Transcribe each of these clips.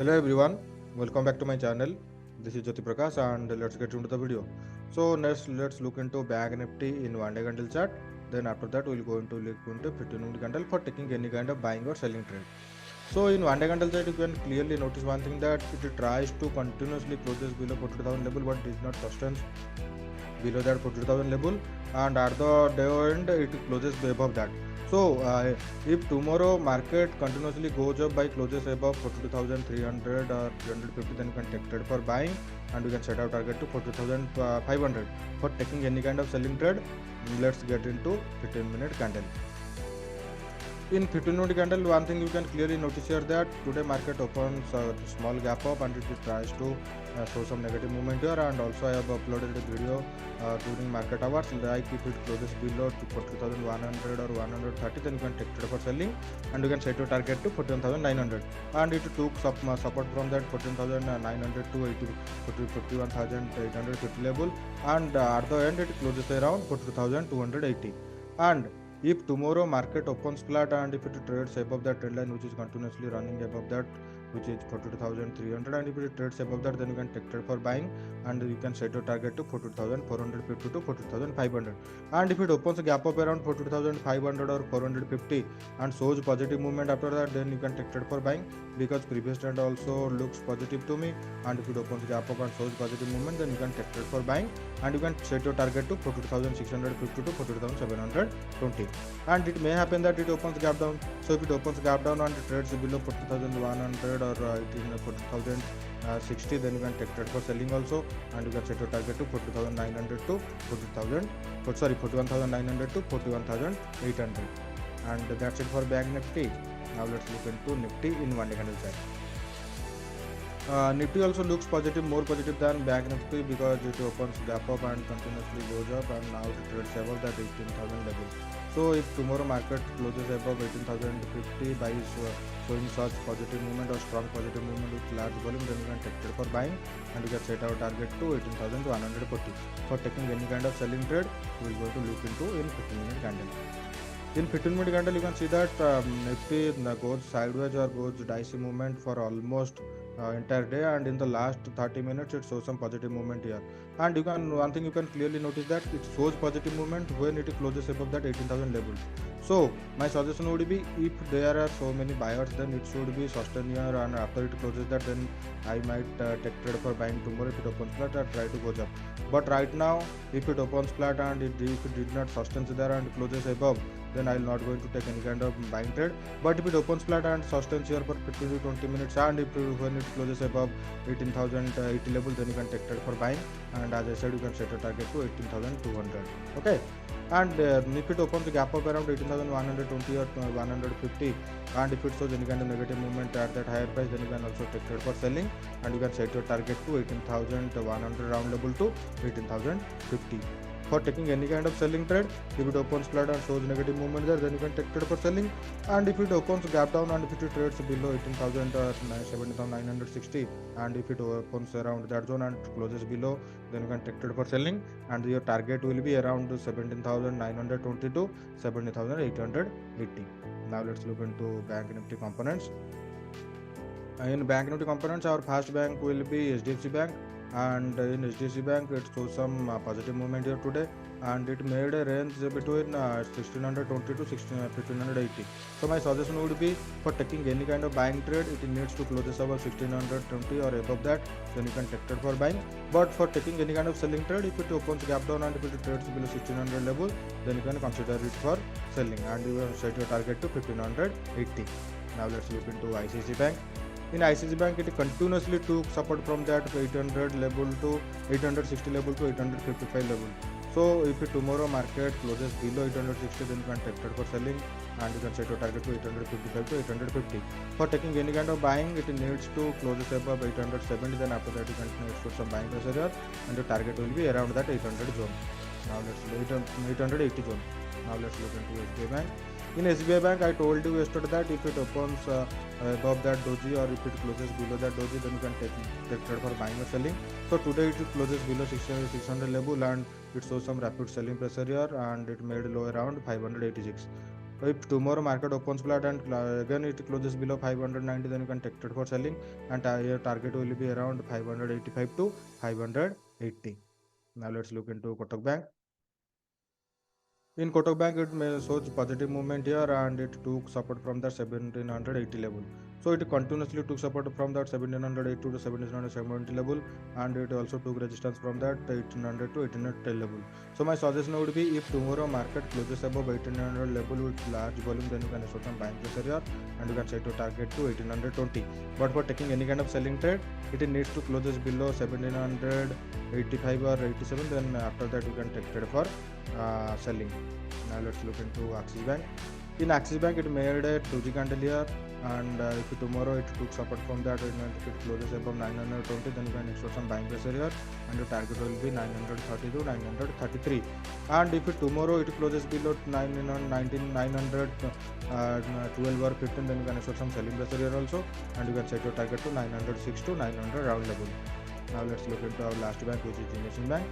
Hello everyone, welcome back to my channel. This is Jyoti Prakash and let's get into the video. So let's look into Bank Nifty in one day candle chart. Then after that we'll look into 15-minute candle for taking any kind of buying or selling trade. So in one day candle chart you can clearly notice one thing that it tries to continuously closes below 42,000 level but is not sustain below that 42,000 level, and at the day end it closes above that. So if tomorrow market continuously goes up by closes above 42,300 or 350, then you can take trade for buying and you can set out target to 40,500 for taking any kind of selling trade. Let's get into 15-minute candle. In 15-minute candle, one thing you can clearly notice here that today market opens a small gap up and it tries to show some negative movement here, and also I have uploaded a video during market hours, like if it closes below to 40,100 or 130, then you can take trade for selling and you can set your target to 14,900, and it took support from that 14,900 to 41,850 level, and at the end it closes around 42,280. And if tomorrow market opens flat and if it trades above that trend line which is continuously running above that, which is 42,300, and if it trades above that, then you can take trade for buying and you can set your target to 42,450 to 42,500. And if it opens a gap up around 42,500 or 450 and shows positive movement after that, then you can take trade for buying, because previous trend also looks positive to me, and if it opens gap up and shows positive movement, then you can take trade for buying and you can set your target to 42,650 to 42,720. And it may happen that it opens gap down. So if it opens gap down and it trades below 40,100 or it in 40,060, then you can take trade for selling also, and you can set your target to 40,900 to 41,900 to 41,800. And that's it for Bank Nifty. Now let's look into Nifty in one day candle chart. Nifty also looks positive, more positive than Bank Nifty, because it opens gap up and continuously goes up, and now it trades above that 18,000 level. So if tomorrow market closes above 18,050 by showing such positive movement or strong positive movement with large volume, then you can take trade for buying and you can set our target to 18,140 for taking any kind of selling trade. We will go to look into in 15-minute candle. In 15-minute candle, you can see that Nifty goes sideways or goes dicey movement for almost entire day, and in the last 30 minutes it shows some positive movement here. And one thing you can clearly notice that it shows positive movement when it closes above that 18,000 level. So my suggestion would be, if there are so many buyers, then it should be sustain here, and after it closes that, then I might take trade for buying tomorrow if it opens flat or try to go up. But right now, if it opens flat and if it did not sustain there and closes above, then I will not going to take any kind of buying trade. But if it opens flat and sustains here for 15 to 20 minutes, and when it closes above 18,080 level, then you can take trade for buying, and as I said, you can set a target to 18,200. Okay. And if it opens a gap up around 18,120 or 150, and if it shows any kind of negative movement at that higher price, then you can also take trade for selling and you can set your target to 18,100 round level to 18,050 for taking any kind of selling trade. If it opens flat and shows negative movement there, then you can take trade for selling, and if it opens gap down and if it trades below 18,000 or 17,960, and if it opens around that zone and closes below, then you can take trade for selling, and your target will be around 17,920 to 17,880. Now let's look into Bank Nifty components. In Bank Nifty components, our first bank will be HDFC Bank, and in HDFC Bank it shows some positive movement here today, and it made a range between 1620 to 1580. So my suggestion would be, for taking any kind of buying trade, it needs to close above 1620 or above that, then you can take trade for buying. But for taking any kind of selling trade, if it opens gap down and if it trades below 1600 level, then you can consider it for selling, and you will set your target to 1580. Now let's look into ICICI Bank. In ICICI Bank, it continuously took support from that 800 level to 860 level to 855 level. So if tomorrow market closes below 860, then you can take trade for selling and you can set your target to 855 to 850. For taking any kind of buying, it needs to close above 870, then after that you can expect some buying pressure here, and the target will be around that 800 zone. Now let's look at 880 zone. Now let's look into SBI Bank. In SBI Bank, I told you yesterday that if it opens above that doji or if it closes below that doji, then you can take trade for buying or selling. So today it closes below 600 level and it shows some rapid selling pressure here, and it made low around 586. If tomorrow market opens flat and again it closes below 590, then you can take it for selling, and your target will be around 585 to 580. Now let's look into Kotak Bank. In Kotak Bank, it shows positive movement here, and it took support from the 1780 level. So it continuously took support from that 1780 to 1770 level, and it also took resistance from that 1800 to 1810 level. So my suggestion would be, if tomorrow market closes above 1800 level with large volume, then you can show some buying pressure here, and you can set your target to 1820. But for taking any kind of selling trade, it needs to closes below 1785 or 87. Then after that, you can take trade for selling. Now let's look into Axis Bank. In Axis Bank, it made a 2G candle here, and if tomorrow it took support from that, and if it closes above 920, then you can expect some buying pressure here, and your target will be 930 to 933. And if tomorrow it closes below 912 or 15, then you can expect some selling pressure here also, and you can set your target to 906 to 900 round level. Now let's look into our last bank, which is Indian Bank.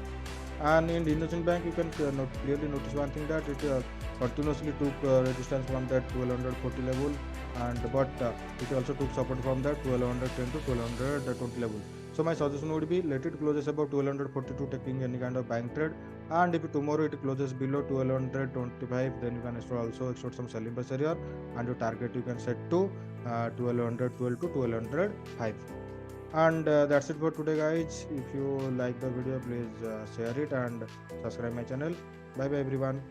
And in the Indian Bank, you can clearly notice one thing, that it continuously took resistance from that 1240 level, and but it also took support from that 1210 to 1220 level. So my suggestion would be, let it closes above 1240 to taking any kind of buying trade, and if tomorrow it closes below 1225, then you can also extract some selling pressure here, and your target you can set to 1212 to 1205. And that's it for today, guys. If you like the video, please share it and subscribe my channel. Bye bye everyone.